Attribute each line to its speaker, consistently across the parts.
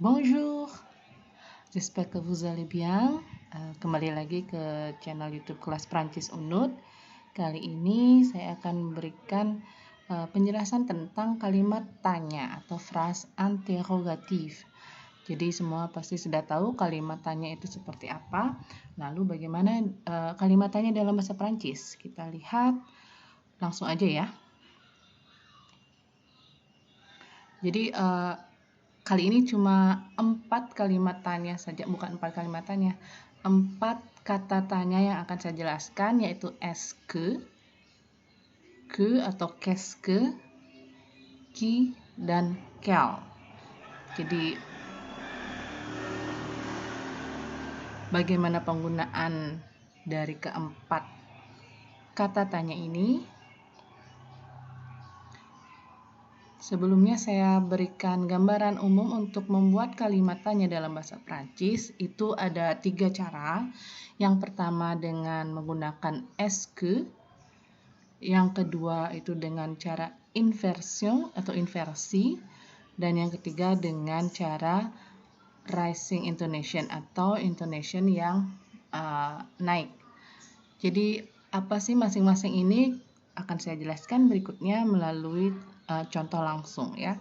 Speaker 1: Bonjour, j'espère que vous allez bien. Kembali lagi ke channel YouTube Kelas Prancis Unut. Kali ini saya akan memberikan penjelasan tentang kalimat tanya atau phrase interrogatif. Jadi semua pasti sudah tahu kalimat tanya itu seperti apa. Lalu bagaimana kalimat tanya dalam bahasa Prancis? Kita lihat langsung aja ya. Jadi kali ini cuma 4 kalimat tanya saja, bukan 4 kalimat tanya. 4 kata tanya yang akan saya jelaskan, yaitu est-ce que atau qu'est-ce que, qui, dan quel. Jadi bagaimana penggunaan dari keempat kata tanya ini? Sebelumnya saya berikan gambaran umum untuk membuat kalimat tanya dalam bahasa Prancis. Itu ada 3 cara. Yang pertama dengan menggunakan est-ce que. Yang kedua itu dengan cara inversion atau inversi. Dan yang ketiga dengan cara rising intonation atau intonation yang naik. Jadi apa sih masing-masing ini akan saya jelaskan berikutnya melalui contoh langsung ya.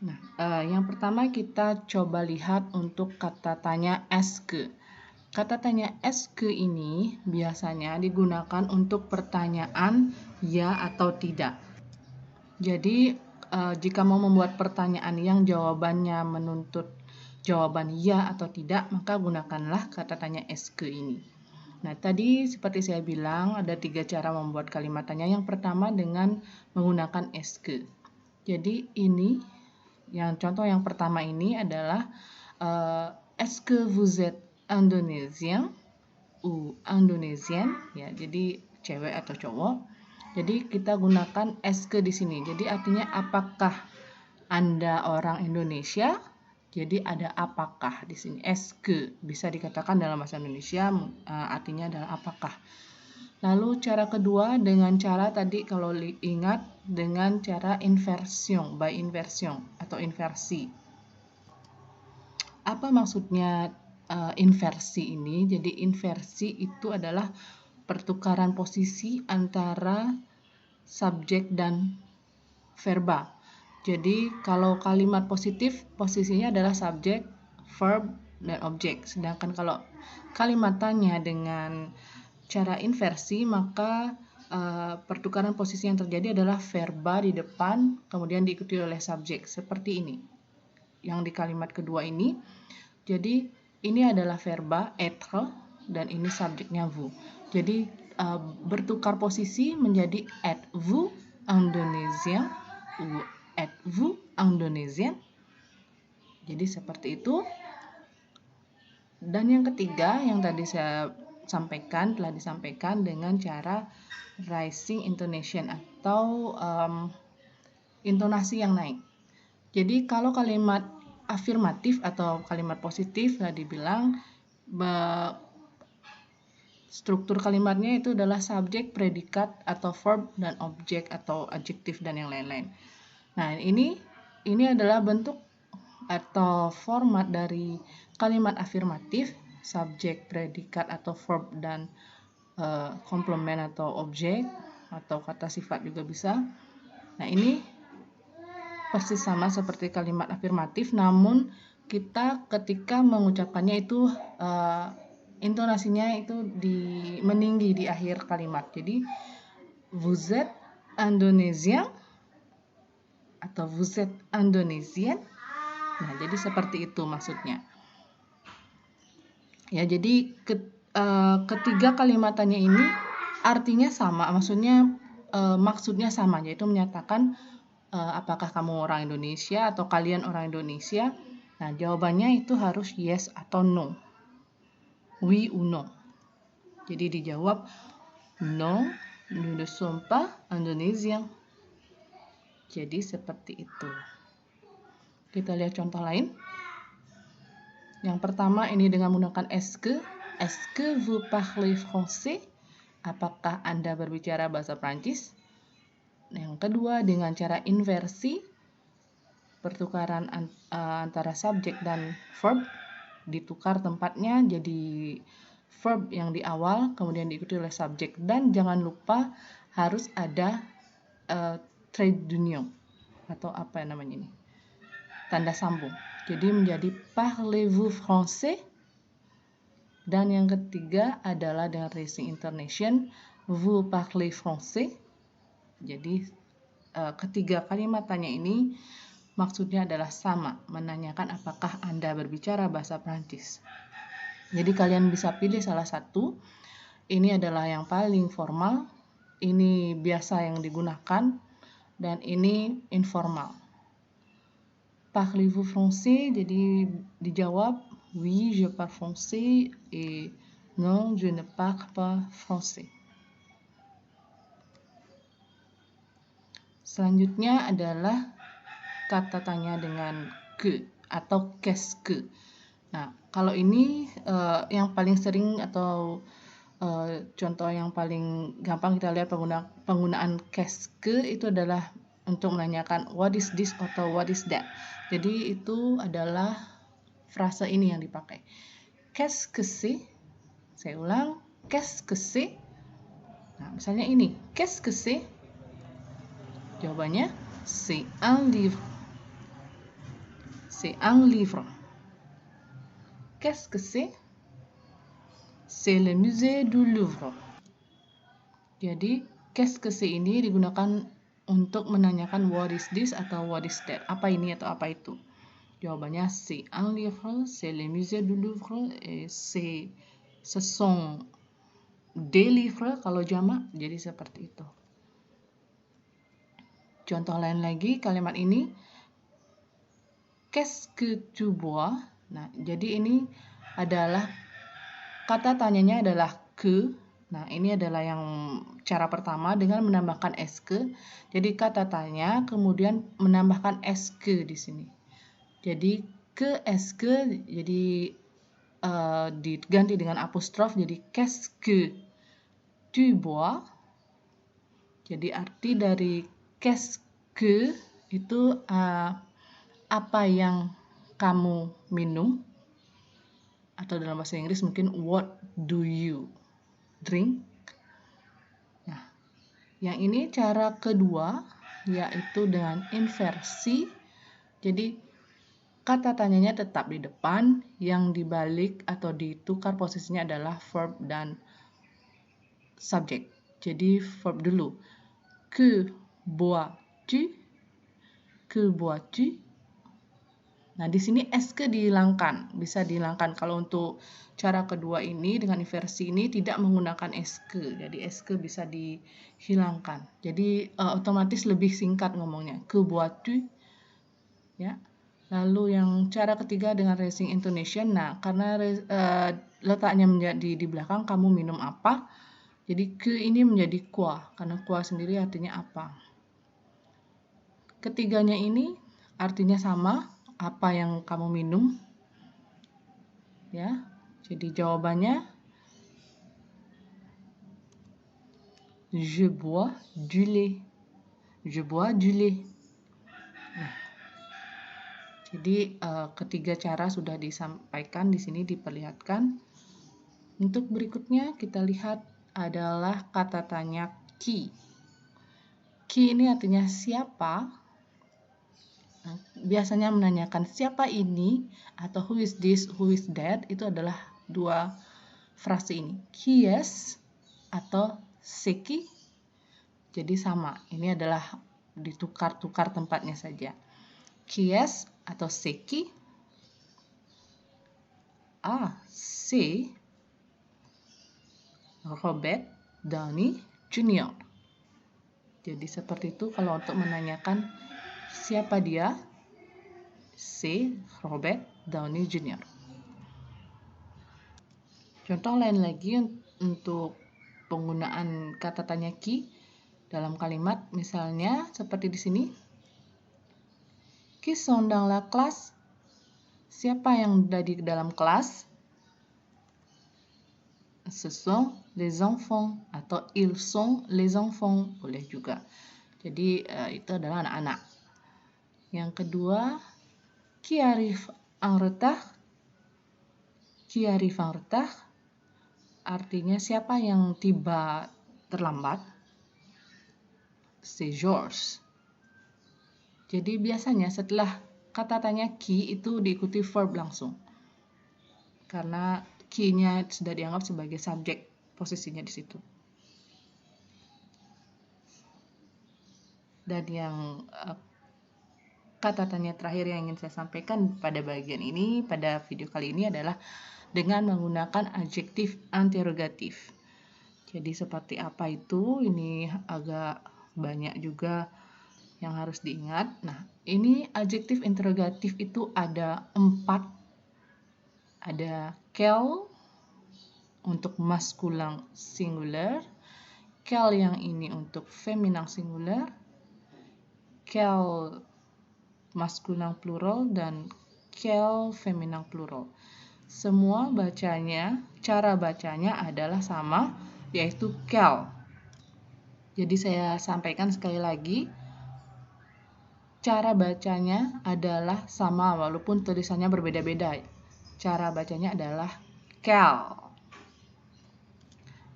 Speaker 1: Nah, yang pertama kita coba lihat untuk kata tanya est-ce que. Kata tanya est-ce que ini biasanya digunakan untuk pertanyaan ya atau tidak. Jadi jika mau membuat pertanyaan yang jawabannya menuntut jawaban ya atau tidak, maka gunakanlah kata tanya est-ce que ini. Nah, tadi seperti saya bilang ada 3 cara membuat kalimat tanya. Yang pertama dengan menggunakan est-ce que. Jadi ini contoh yang pertama ini adalah est-ce que vous êtes indonésien ou indonesienne ya. Jadi cewek atau cowok. Jadi kita gunakan est-ce que di sini. Jadi artinya apakah Anda orang Indonesia? Jadi ada apakah di sini. Est-ce que bisa dikatakan dalam bahasa Indonesia artinya adalah apakah. Lalu cara kedua dengan cara tadi kalau ingat dengan cara inversion, by inversion atau inversi. Apa maksudnya inversi ini? Jadi inversi itu adalah pertukaran posisi antara subjek dan verba. Jadi kalau kalimat positif posisinya adalah subjek, verb, dan objek. Sedangkan kalau kalimat tanya dengan cara inversi maka pertukaran posisi yang terjadi adalah verba di depan kemudian diikuti oleh subjek seperti ini. Yang di kalimat kedua ini. Jadi ini adalah verba être dan ini subjeknya vous. Jadi bertukar posisi menjadi êtes-vous indonésien ou êtes-vous indonésien. Jadi seperti itu. Dan yang ketiga yang tadi saya telah disampaikan dengan cara rising intonation atau intonasi yang naik. Jadi kalau kalimat afirmatif atau kalimat positif tadi dibilang struktur kalimatnya itu adalah subjek, predikat atau verb dan objek atau adjektif dan yang lain-lain. Nah, ini adalah bentuk atau format dari kalimat afirmatif, subjek, predikat atau verb dan komplement atau objek atau kata sifat juga bisa. Nah, ini persis sama seperti kalimat afirmatif, namun kita ketika mengucapkannya itu intonasinya itu meninggi di akhir kalimat. Jadi vous êtes indonésien atau vous êtes indonesienne. Nah, jadi seperti itu maksudnya. Ya, jadi ketiga kalimat tanya ini artinya sama, maksudnya sama, yaitu menyatakan apakah kamu orang Indonesia atau kalian orang Indonesia. Nah, jawabannya itu harus yes atau no. Oui ou non. Jadi dijawab non, nous ne sommes pas indonesiens. Jadi seperti itu. Kita lihat contoh lain. Yang pertama ini dengan menggunakan est-ce que. Est-ce que vous parlez français? Apakah Anda berbicara bahasa Prancis? Yang kedua dengan cara inversi. pertukaran antara subjek dan verb, ditukar tempatnya jadi verb yang di awal kemudian diikuti oleh subjek, dan jangan lupa harus ada trait d'union atau apa namanya ini, tanda sambung. Jadi menjadi parlez-vous français. Dan yang ketiga adalah dengan Racing Intonation, vous parlez français. Jadi ketiga kalimat tanya ini maksudnya adalah sama, menanyakan apakah Anda berbicara bahasa Prancis. Jadi kalian bisa pilih salah satu. Ini adalah yang paling formal, ini biasa yang digunakan, dan ini informal. Parlez-vous français? Jadi dijawab, oui, je parle français, et non, je ne parle pas français. Selanjutnya adalah kata tanya dengan que atau qu'est-ce que. Nah, kalau ini yang paling sering atau contoh yang paling gampang kita lihat penggunaan qu'est-ce que itu adalah untuk menanyakan what is this atau what is that. Jadi itu adalah frase ini yang dipakai. Qu'est-ce que c'est? Saya ulang, qu'est-ce que c'est? Nah, misalnya ini, qu'est-ce que c'est? Jawabannya, c'est un livre. C'est un livre. Qu'est-ce que c'est? C'est le musée du Louvre. Jadi, qu'est-ce que c'est ini digunakan untuk menanyakan what is this atau what is that. Apa ini atau apa itu. Jawabannya, c'est un livre, c'est le musée du Louvre, et ce sont des livres kalau jamak, jadi seperti itu. Contoh lain lagi, kalimat ini, qu'est-ce que tu bois? Nah, jadi ini adalah kata tanyanya adalah que. Nah, ini adalah yang cara pertama dengan menambahkan est-ce. Jadi kata tanya kemudian menambahkan est-ce di sini. Jadi que est-ce, jadi diganti dengan apostrof, jadi qu'est-ce que tu bois? Jadi arti dari qu'est-ce que itu apa yang kamu minum, atau dalam bahasa Inggris mungkin what do you drink. Nah, yang ini cara kedua yaitu dengan inversi. Jadi kata tanyanya tetap di depan, yang dibalik atau ditukar posisinya adalah verb dan subjek. Jadi verb dulu. Que bois-tu? Que bois-tu? Nah, di sini est-ce dihilangkan, bisa dihilangkan. Kalau untuk cara kedua ini dengan inversi ini tidak menggunakan est-ce. Jadi est-ce bisa dihilangkan. Jadi otomatis lebih singkat ngomongnya. Que bois-tu? Ya. Lalu yang cara ketiga dengan Racing Intonation. Nah, karena letaknya menjadi di belakang, kamu minum apa? Jadi que ini menjadi quoi, karena quoi sendiri artinya apa. Ketiganya ini artinya sama, apa yang kamu minum. Ya. Jadi jawabannya je bois du lait. Je bois du lait. Nah, jadi ketiga cara sudah disampaikan di sini, diperlihatkan. Untuk berikutnya kita lihat adalah kata tanya qui. Qui ini artinya siapa. Nah, biasanya menanyakan siapa ini atau who is this, who is that, itu adalah dua frase ini. Qui est atau c'est qui. Jadi sama, ini adalah ditukar-tukar tempatnya saja. Qui est atau c'est qui? C'est Robert Downey Jr. Jadi seperti itu kalau untuk menanyakan siapa dia, c'est Robert Downey Jr. Contoh lain lagi untuk penggunaan kata tanya qui dalam kalimat, misalnya seperti di sini. Qui sont dans la classe? Siapa yang ada di dalam kelas? Ce sont les enfants atau ils sont les enfants, boleh juga. Jadi itu adalah anak-anak. Yang kedua, qui arrive en retard. Qui arrive en retard artinya siapa yang tiba terlambat. C'est Georges. Jadi biasanya setelah kata tanya qui itu diikuti verb langsung. Karena qui-nya sudah dianggap sebagai subjek, posisinya di situ. Dan yang kata tanya terakhir yang ingin saya sampaikan pada bagian ini, pada video kali ini adalah dengan menggunakan adjektif interrogatif. Jadi seperti apa itu? Ini agak banyak juga yang harus diingat. Nah, ini adjektif interrogatif itu ada 4. Ada quel untuk maskulin singular, quel yang ini untuk feminin singular, quel maskulin plural, dan quel feminin plural. Semua bacanya, cara bacanya adalah sama, yaitu quel. Jadi saya sampaikan sekali lagi, cara bacanya adalah sama walaupun tulisannya berbeda-beda. Cara bacanya adalah quel.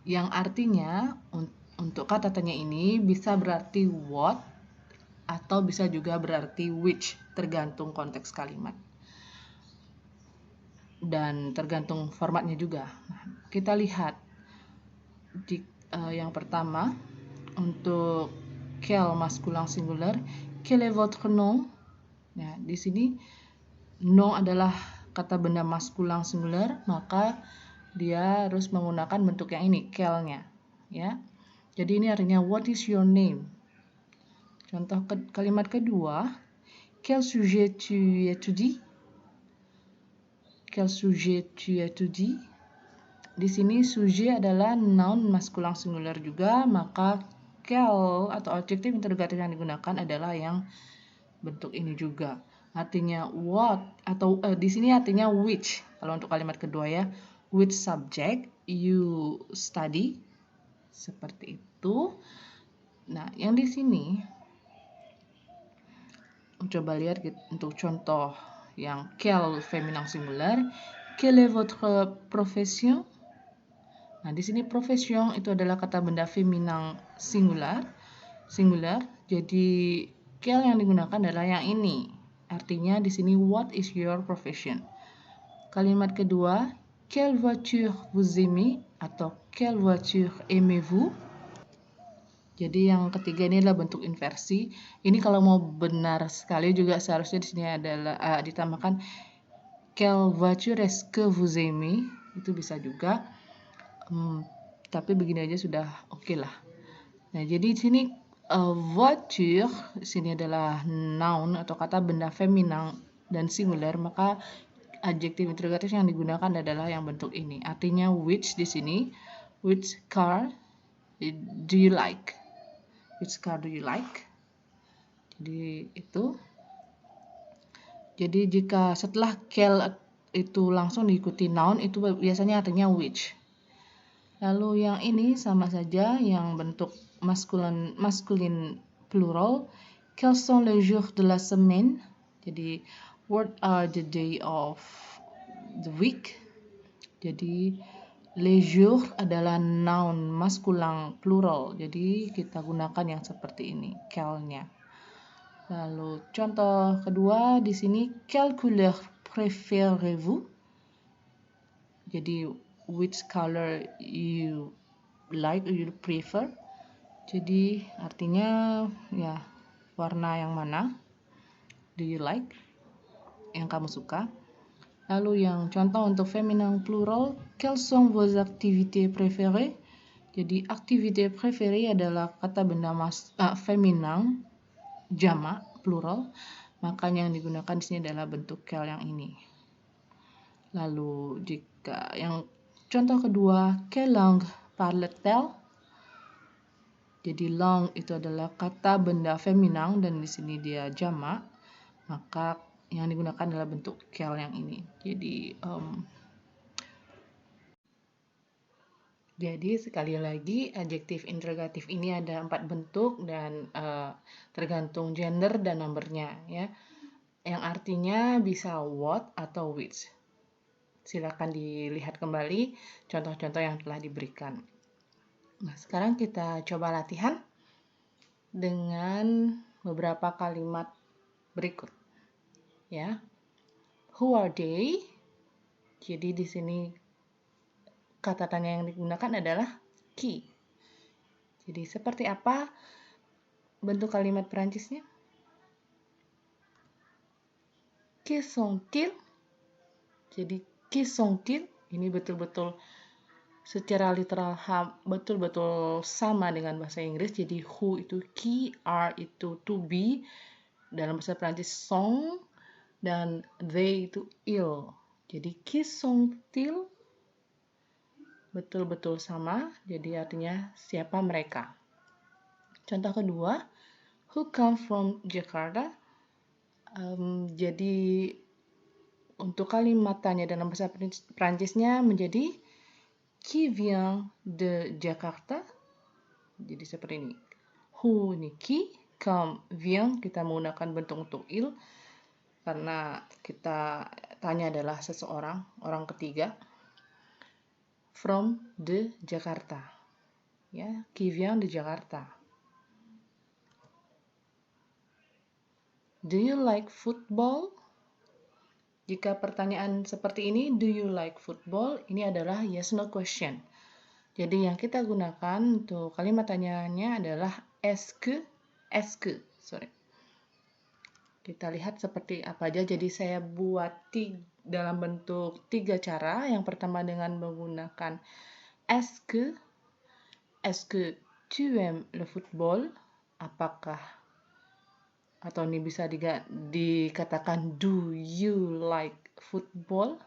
Speaker 1: Yang artinya untuk kata tanya ini bisa berarti what atau bisa juga berarti which, tergantung konteks kalimat. Dan tergantung formatnya juga. Nah, kita lihat yang pertama untuk quel masculin singular, quel est votre nom? Nah, di sini nom adalah kata benda maskulin singular, maka dia harus menggunakan bentuk yang ini, quel-nya, ya. Jadi ini artinya what is your name? Contoh kalimat kedua, quel sujet tu étudies? Quel sujet tu étudies? Di sini sujet adalah noun maskulin singular juga, maka quel atau adjektif interrogatif yang digunakan adalah yang bentuk ini juga. Artinya what atau di sini artinya which. Kalau untuk kalimat kedua ya, which subject you study? Seperti itu. Nah, yang di sini coba lihat untuk contoh yang quel feminin singular, quelle est votre profession? Nah, di sini profession itu adalah kata benda feminin singular. Jadi quel yang digunakan adalah yang ini. Artinya di sini what is your profession? Kalimat kedua, quelle voiture vous aimez atau quelle voiture aimez-vous? Jadi yang ketiga ini adalah bentuk inversi. Ini kalau mau benar sekali juga seharusnya di sini adalah ditambahkan quelle voiture est-ce que vous aimez? Itu bisa juga. Tapi begini aja sudah oke lah. Nah, jadi di sini voiture di sini adalah noun atau kata benda feminin dan singular, maka adjektif interrogatif yang digunakan adalah yang bentuk ini. Artinya which di sini, which car do you like? Which car do you like? Jadi itu. Jadi jika setelah quel itu langsung diikuti noun, itu biasanya artinya which. Lalu yang ini sama saja, yang bentuk maskulin plural. Quels sont les jours de la semaine? Jadi what are the day of the week? Jadi les jours adalah noun maskulin plural. Jadi kita gunakan yang seperti ini, quel-nya. Lalu contoh kedua di sini, quelle couleur préférez-vous? Jadi which color you like or you prefer? Jadi artinya ya warna yang mana? Do you like? Yang kamu suka? Lalu yang contoh untuk feminin plural, quelles sont vos activités préférées? Jadi activité préférée adalah kata benda feminin jamak plural, maka yang digunakan di sini adalah bentuk quel yang ini. Lalu jika yang contoh kedua, quelle langue parle-t-elle? Jadi langue itu adalah kata benda feminin dan di sini dia jamak, maka yang digunakan adalah bentuk quel yang ini. Jadi Jadi sekali lagi adjektif interrogatif ini ada 4 bentuk dan tergantung gender dan numbernya ya. Yang artinya bisa what atau which. Silakan dilihat kembali contoh-contoh yang telah diberikan. Nah, sekarang kita coba latihan dengan beberapa kalimat berikut. Ya. Who are they? Jadi di sini kata tanya yang digunakan adalah qui. Jadi seperti apa bentuk kalimat Perancisnya? Qui sont-ils? Jadi qui sont-ils ini betul-betul secara literal betul-betul sama dengan bahasa Inggris. Jadi who itu qui, are itu to be, dalam bahasa Perancis sont, dan they itu il. Jadi qui sont-ils betul-betul sama, jadi artinya siapa mereka. Contoh kedua, who come from Jakarta? Jadi untuk kalimat tanya dalam bahasa Perancisnya menjadi qui vient de Jakarta. Jadi seperti ini. Who ini qui, come vient kita menggunakan bentuk untuk il karena kita tanya adalah seseorang, orang ketiga. From de Jakarta. Ya, qui vient de Jakarta. Do you like football? Jika pertanyaan seperti ini, do you like football? Ini adalah yes no question. Jadi yang kita gunakan untuk kalimat tanyanya adalah est-ce que. Kita lihat seperti apa aja. Jadi saya buat dalam bentuk 3 cara. Yang pertama dengan menggunakan est-ce que tu aimes le football? Apakah, atau ini bisa dikatakan do you like football?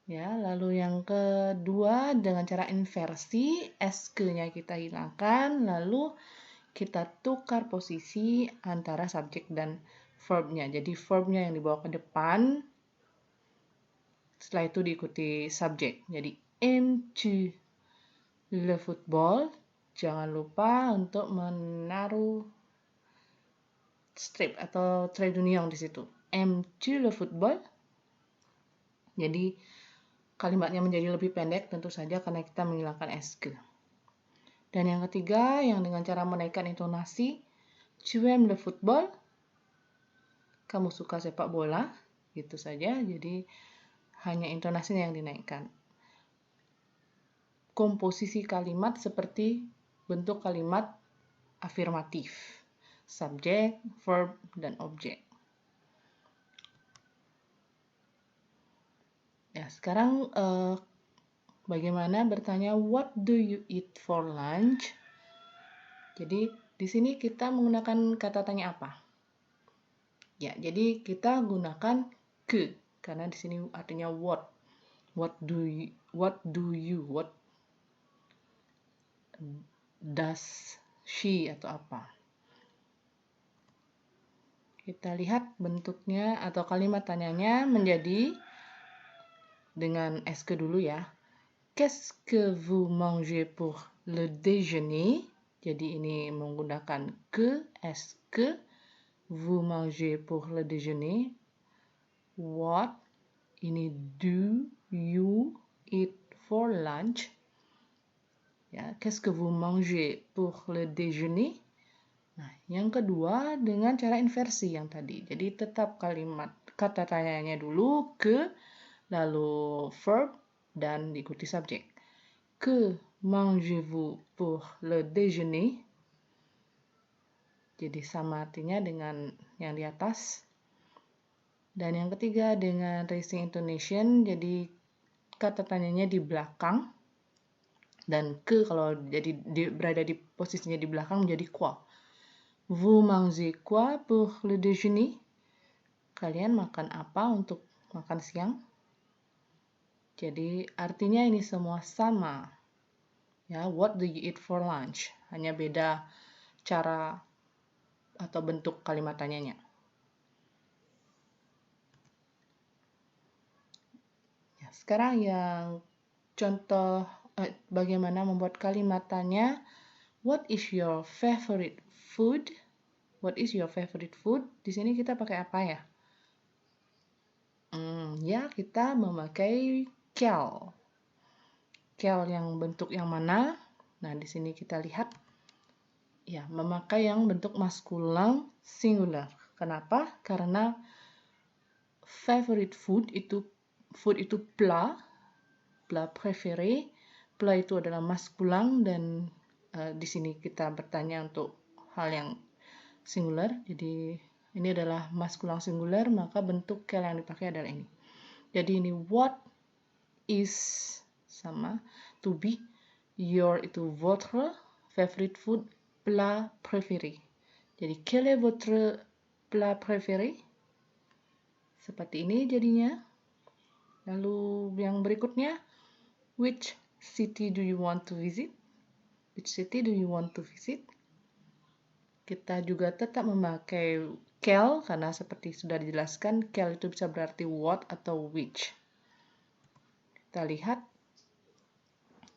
Speaker 1: Ya, lalu yang kedua dengan cara inversi, est-ce-nya kita hilangkan, lalu kita tukar posisi antara subjek dan verbnya. Jadi verbnya yang dibawa ke depan, setelah itu diikuti subjek. Jadi aimes-tu le football? Jangan lupa untuk menaruh strip atau trait d'union di situ. Aimes-tu le football? Jadi kalimatnya menjadi lebih pendek tentu saja karena kita menghilangkan est-ce. Dan yang ketiga yang dengan cara menaikkan intonasi, tu aimes le football? Kamu suka sepak bola? Gitu saja. Jadi hanya intonasinya yang dinaikkan. Komposisi kalimat seperti bentuk kalimat afirmatif. Subjek, verb, dan objek. Ya, sekarang bagaimana bertanya what do you eat for lunch? Jadi di sini kita menggunakan kata tanya apa? Ya, jadi kita gunakan ke karena di sini artinya what. What does she atau apa? Kita lihat bentuknya atau kalimat tanyanya menjadi dengan est-ce dulu ya. Qu'est-ce que vous mangez pour le déjeuner? Jadi ini menggunakan que, est-ce que vous mangez pour le déjeuner? What? Ini do you eat for lunch? Ya, qu'est-ce que vous mangez pour le déjeuner? Nah, yang kedua dengan cara inversi yang tadi. Jadi tetap kalimat kata tanyanya dulu ke, lalu verb, dan diikuti subjek. Que mangez-vous pour le déjeuner? Jadi sama artinya dengan yang di atas. Dan yang ketiga dengan raising intonation, jadi kata tanyanya di belakang. Dan ke kalau jadi berada di posisinya di belakang menjadi quoi. Vous mangez quoi pour le déjeuner? Kalian makan apa untuk makan siang? Jadi artinya ini semua sama. Ya, what do you eat for lunch? Hanya beda cara atau bentuk kalimat tanyanya. Ya, sekarang yang contoh bagaimana membuat kalimat tanya. What is your favorite food? What is your favorite food? Di sini kita pakai apa ya? Ya, kita memakai quel. Quel yang bentuk yang mana? Nah, di sini kita lihat ya, memakai yang bentuk maskulin singular. Kenapa? Karena favorite food itu plat préféré. Plat itu adalah maskulin dan di sini kita bertanya untuk hal yang singular. Jadi ini adalah maskulin singular, maka bentuk quel yang dipakai adalah ini. Jadi ini what is sama to be, your itu votre, favorite food, plat préféré. Jadi quel est votre plat préféré? Seperti ini jadinya. Lalu yang berikutnya, which city do you want to visit? Which city do you want to visit? Kita juga tetap memakai quel karena seperti sudah dijelaskan, quel itu bisa berarti what atau which. Kita lihat.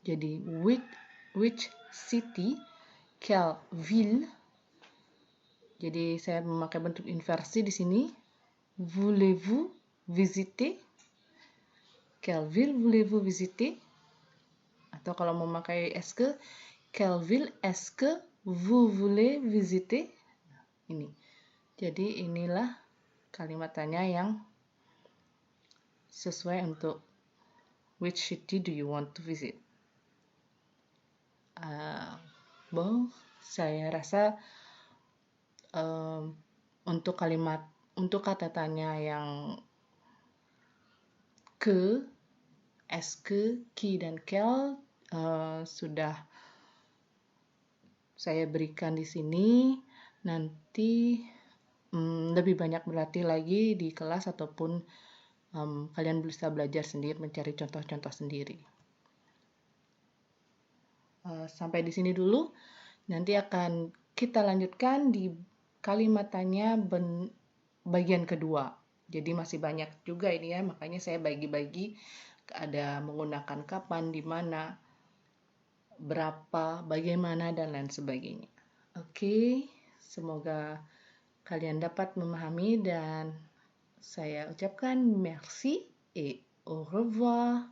Speaker 1: Jadi which city, quelle ville. Jadi saya memakai bentuk inversi di sini. Voulez-vous visiter? Quelle ville voulez-vous visiter? Atau kalau memakai est-ce que, quelle ville est-ce que vous voulez visiter? Ini. Jadi inilah kalimat tanya yang sesuai untuk which city do you want to visit. Saya rasa untuk kata tanya yang que, est-ce que, qui, dan quel sudah saya berikan di sini. Nanti lebih banyak berlatih lagi di kelas ataupun kalian bisa belajar sendiri, mencari contoh-contoh sendiri. Sampai di sini dulu. Nanti akan kita lanjutkan di kalimat tanya bagian kedua. Jadi masih banyak juga ini ya, makanya saya bagi-bagi, ada menggunakan kapan, di mana, berapa, bagaimana, dan lain sebagainya. Oke, semoga kalian dapat memahami dan saya ucapkan merci et au revoir.